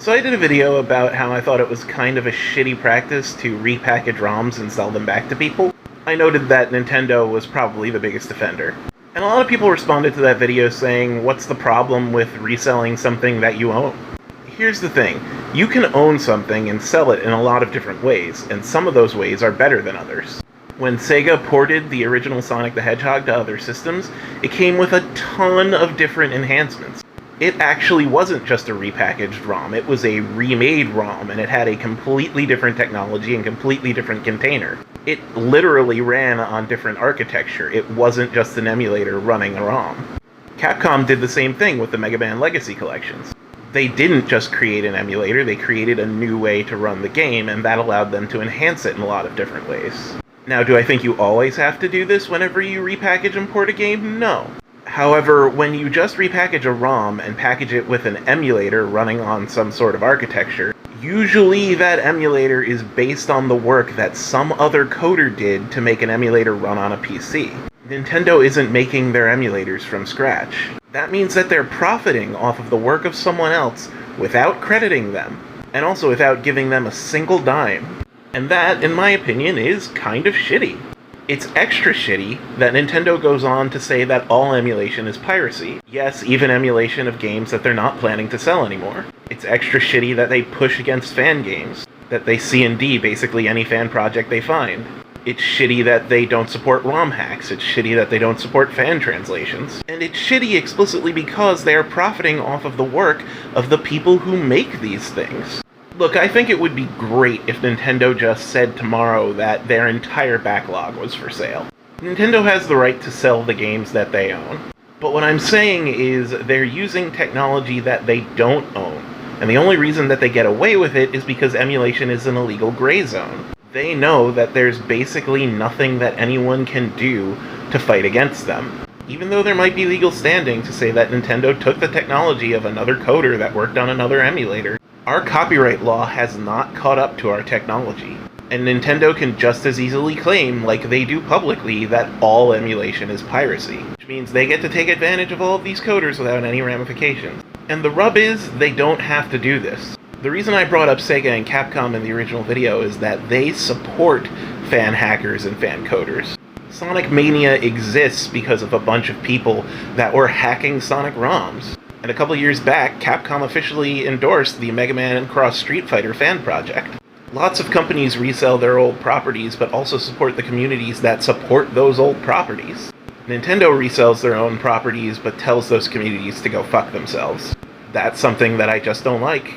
So I did a video about how I thought it was kind of a shitty practice to repackage ROMs and sell them back to people. I noted that Nintendo was probably the biggest offender. And a lot of people responded to that video saying, what's the problem with reselling something that you own? Here's the thing, you can own something and sell it in a lot of different ways, and some of those ways are better than others. When Sega ported the original Sonic the Hedgehog to other systems, it came with a ton of different enhancements. It actually wasn't just a repackaged ROM, it was a remade ROM, and it had a completely different technology and completely different container. It literally ran on different architecture, it wasn't just an emulator running a ROM. Capcom did the same thing with the Mega Man Legacy collections. They didn't just create an emulator, they created a new way to run the game, and that allowed them to enhance it in a lot of different ways. Now, do I think you always have to do this whenever you repackage and port a game? No. However, when you just repackage a ROM and package it with an emulator running on some sort of architecture, usually that emulator is based on the work that some other coder did to make an emulator run on a PC. Nintendo isn't making their emulators from scratch. That means that they're profiting off of the work of someone else without crediting them, and also without giving them a single dime. And that, in my opinion, is kind of shitty. It's extra shitty that Nintendo goes on to say that all emulation is piracy. Yes, even emulation of games that they're not planning to sell anymore. It's extra shitty that they push against fan games, that they C&D basically any fan project they find. It's shitty that they don't support ROM hacks, it's shitty that they don't support fan translations. And it's shitty explicitly because they are profiting off of the work of the people who make these things. Look, I think it would be great if Nintendo just said tomorrow that their entire backlog was for sale. Nintendo has the right to sell the games that they own. But what I'm saying is they're using technology that they don't own. And the only reason that they get away with it is because emulation is an illegal gray zone. They know that there's basically nothing that anyone can do to fight against them. Even though there might be legal standing to say that Nintendo took the technology of another coder that worked on another emulator, our copyright law has not caught up to our technology, and Nintendo can just as easily claim, like they do publicly, that all emulation is piracy, which means they get to take advantage of all of these coders without any ramifications. And the rub is, they don't have to do this. The reason I brought up Sega and Capcom in the original video is that they support fan hackers and fan coders. Sonic Mania exists because of a bunch of people that were hacking Sonic ROMs. And a couple years back, Capcom officially endorsed the Mega Man X Street Fighter fan project. Lots of companies resell their old properties, but also support the communities that support those old properties. Nintendo resells their own properties, but tells those communities to go fuck themselves. That's something that I just don't like.